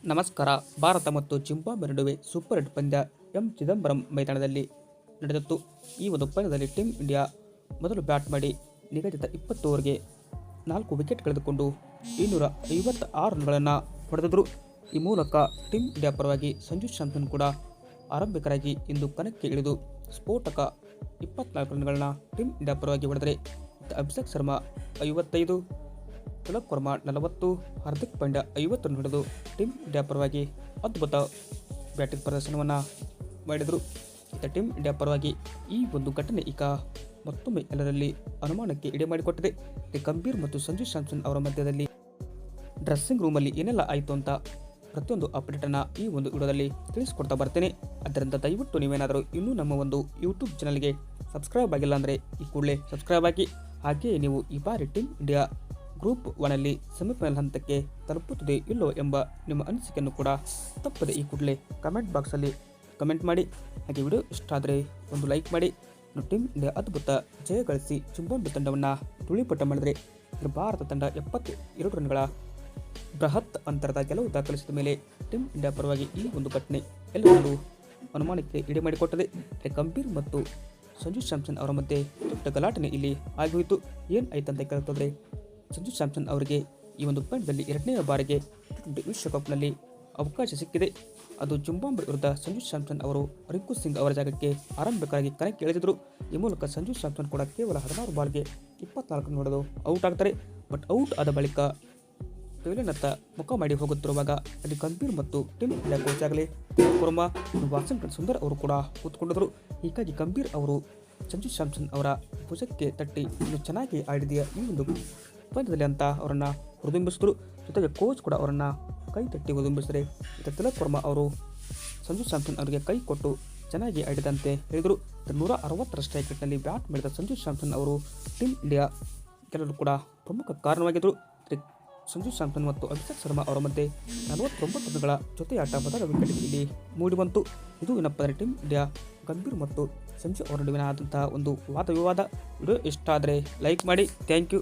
ನಮಸ್ಕಾರ. ಭಾರತ ಮತ್ತು ಜಿಂಬಾಬ್ವೆ ನಡುವೆ ಸೂಪರ್ 8 ಪಂದ್ಯ ಎಂ ಚಿದಂಬರಂ ಮೈದಾನದಲ್ಲಿ ನಡೆದಿತ್ತು. ಈ ಒಂದು ಪಂದ್ಯದಲ್ಲಿ ಟೀಮ್ ಇಂಡಿಯಾ ಮೊದಲು ಬ್ಯಾಟ್ ಮಾಡಿ ನಿಗದಿತ 20 ಓವರ್ಗೆ 4 ವಿಕೆಟ್ ಕಳೆದುಕೊಂಡು 256 ರನ್ಗಳನ್ನು ಹೊಡೆದಿದ್ದರು. ಈ ಮೂಲಕ ಟೀಮ್ ಇಂಡಿಯಾ ಪರವಾಗಿ ಸಂಜು ಸ್ಯಾಮ್ಸನ್ ಕೂಡ ಆರಂಭಿಕರಾಗಿ ಇಂದು ಕಣಕ್ಕೆ ಇಳಿದು ಸ್ಫೋಟಕ 24 ರನ್ಗಳನ್ನು ಟೀಮ್ ಇಂಡಿಯಾ ಪರವಾಗಿ ಹೊಡೆದರೆ, ಅಭಿಷೇಕ್ ಶರ್ಮಾ 55, ತಿಲಕ್ ವರ್ಮಾ 40, ಹಾರ್ದಿಕ್ ಪಾಂಡ್ಯ 50 ರನ್ ಹೊಡೆದು ಟೀಮ್ ಇಂಡಿಯಾ ಪರವಾಗಿ ಅದ್ಭುತ ಬ್ಯಾಟಿಂಗ್ ಪ್ರದರ್ಶನವನ್ನು ಮಾಡಿದರು. ಟೀಮ್ ಇಂಡಿಯಾ ಪರವಾಗಿ ಈ ಒಂದು ಘಟನೆ ಈಗ ಮತ್ತೊಮ್ಮೆ ಎಲ್ಲರಲ್ಲಿ ಅನುಮಾನಕ್ಕೆ ಎಡೆ ಮಾಡಿಕೊಟ್ಟಿದೆ. ಗಂಭೀರ್ ಮತ್ತು ಸಂಜು ಸ್ಯಾಮ್ಸನ್ ಅವರ ಮಧ್ಯದಲ್ಲಿ ಡ್ರೆಸ್ಸಿಂಗ್ ರೂಮಲ್ಲಿ ಏನೆಲ್ಲ ಆಯಿತು ಅಂತ ಪ್ರತಿಯೊಂದು ಅಪ್ಡೇಟನ್ನು ಈ ಒಂದು ವಿಡಿಯೋದಲ್ಲಿ ತಿಳಿಸ್ಕೊಡ್ತಾ ಬರ್ತೇನೆ. ಆದ್ದರಿಂದ ದಯವಿಟ್ಟು ನೀವೇನಾದರೂ ಇನ್ನೂ ನಮ್ಮ ಒಂದು ಯೂಟ್ಯೂಬ್ ಚಾನಲ್ಗೆ ಸಬ್ಸ್ಕ್ರೈಬ್ ಆಗಿಲ್ಲ ಅಂದರೆ ಈ ಕೂಡಲೇ ಸಬ್ಸ್ಕ್ರೈಬ್ ಆಗಿ. ಹಾಗೆಯೇ ನೀವು ಈ ಬಾರಿ ಟೀಮ್ ಇಂಡಿಯಾ ಗ್ರೂಪ್ 1 ಸೆಮಿಫೈನಲ್ ಹಂತಕ್ಕೆ ತಲುಪುತ್ತದೆ ಇಲ್ಲೋ ಎಂಬ ನಿಮ್ಮ ಅನಿಸಿಕೆಯನ್ನು ಕೂಡ ತಪ್ಪದೆ ಈ ಕೂಡಲೇ ಕಮೆಂಟ್ ಬಾಕ್ಸಲ್ಲಿ ಕಮೆಂಟ್ ಮಾಡಿ. ಹಾಗೆ ವಿಡಿಯೋ ಇಷ್ಟ ಆದರೆ ಒಂದು ಲೈಕ್ ಮಾಡಿ. ಟೀಮ್ ಇಂಡಿಯಾ ಅದ್ಭುತ ಜಯ ಗಳಿಸಿ ಜಿಂಬಾಬ್ವೆ ತಂಡವನ್ನು ಧೂಳಿಪಟ ಮಾಡಿದರೆ, ಭಾರತ ತಂಡ 72 ರನ್ಗಳ ಬೃಹತ್ ಅಂತರದ ಗೆಲುವು ದಾಖಲಿಸಿದ ಮೇಲೆ ಟೀಮ್ ಇಂಡಿಯಾ ಪರವಾಗಿ ಈ ಒಂದು ಘಟನೆ ಎಲ್ಲರೂ ಅನುಮಾನಕ್ಕೆ ಎಡೆ ಮಾಡಿಕೊಟ್ಟಿದೆ. ಗಂಭೀರ್ ಮತ್ತು ಸಂಜು ಸ್ಯಾಮ್ಸನ್ ಅವರ ಮಧ್ಯೆ ದೊಡ್ಡ ಗಲಾಟನೆ ಇಲ್ಲಿ ಆಗೋಯಿತು. ಏನು ಆಯ್ತಂತ ಕೇಳ್ತಿದ್ರೆ, ಸಂಜು ಸ್ಯಾಮ್ಸನ್ ಅವರಿಗೆ ಈ ಒಂದು ಪಂದ್ಯದಲ್ಲಿ 2ನೇ ಬಾರಿಗೆ ವಿಶ್ವಕಪ್ನಲ್ಲಿ ಅವಕಾಶ ಸಿಕ್ಕಿದೆ. ಅದು ಜಿಂಬಾಬ್ವೆ ವಿರುದ್ಧ ಸಂಜು ಸ್ಯಾಮ್ಸನ್ ಅವರು ರಿಂಕು ಸಿಂಗ್ ಅವರ ಜಾಗಕ್ಕೆ ಆರಂಭಿಕರಾಗಿ ಕಣಕ್ಕೆ ಇಳಿದಿದ್ದರು. ಈ ಮೂಲಕ ಸಂಜು ಸ್ಯಾಮ್ಸನ್ ಕೂಡ ಕೇವಲ 16 ಬಾಲ್ಗೆ 24 ರನ್ ಹೊಡೆದು ಔಟ್ ಆಗ್ತಾರೆ. ಬಟ್ ಔಟ್ ಆದ ಬಳಿಕ ಪೆವಿಲಿಯನ್ನತ್ತ ಮುಖ ಮಾಡಿ ಹೋಗುತ್ತಿರುವಾಗ ಅಲ್ಲಿ ಗಂಭೀರ್ ಮತ್ತು ಟೀಮ್ ಇಂಡಿಯಾ ಕೋಚ್ ಆಗಲಿ ವರ್ಮಾ, ವಾಷಿಂಗ್ಟನ್ ಸುಂದರ್ ಅವರು ಕೂಡ ಕೂತ್ಕೊಂಡಿದ್ದರು. ಹೀಗಾಗಿ ಗಂಭೀರ್ ಅವರು ಸಂಜು ಸ್ಯಾಮ್ಸನ್ ಅವರ ಭುಜಕ್ಕೆ ತಟ್ಟಿ ಇನ್ನು ಚೆನ್ನಾಗಿ ಆಡಿದೆಯಾ ಈ ಒಂದು ಪಂದ್ಯದಲ್ಲಿ ಅಂತ ಅವರನ್ನು ಹುರಿದುಂಬಿಸಿದ್ರು. ಜೊತೆಗೆ ಕೋಚ್ ಕೂಡ ಅವರನ್ನು ಕೈ ತಟ್ಟಿ ಹುರಿದುಂಬಿಸಿದರೆ, ತಿಲಕ್ ವರ್ಮಾ ಅವರು ಸಂಜು ಸ್ಯಾಮ್ಸನ್ ಅವರಿಗೆ ಕೈ ಕೊಟ್ಟು ಚೆನ್ನಾಗಿ ಆಡಿದಂತೆ ಹೇಳಿದರು. 160 ಸ್ಟ್ರೈಕ್ ರೇಟ್ನಲ್ಲಿ ಬ್ಯಾಟ್ ಮಾಡಿದ ಸಂಜು ಸ್ಯಾಮ್ಸನ್ ಅವರು ಟೀಮ್ ಇಂಡಿಯಾ ಗೆಲ್ಲಲು ಕೂಡ ಪ್ರಮುಖ ಕಾರಣವಾಗಿದ್ದರು. ಸಂಜು ಸ್ಯಾಮ್ಸನ್ ಮತ್ತು ಅಭಿಷೇಕ್ ಶರ್ಮಾ ಅವರ ಮಧ್ಯೆ 49 ರನ್ಗಳ ಜೊತೆಯಾಟ ಮೊದಲ ವಿಕೆಟ್ ಇಲ್ಲಿ ಮೂಡಿಬಂತು. ಇದು ಏನಪ್ಪ ಟೀಮ್ ಇಂಡಿಯಾ ಗಂಭೀರ್ ಮತ್ತು ಸಂಜು ಅವರ ನಡುವಿನ ಆದಂತಹ ಒಂದು ವಾದ ವಿವಾದ. ವಿಡಿಯೋ ಇಷ್ಟ ಆದರೆ ಲೈಕ್ ಮಾಡಿ. Thank you.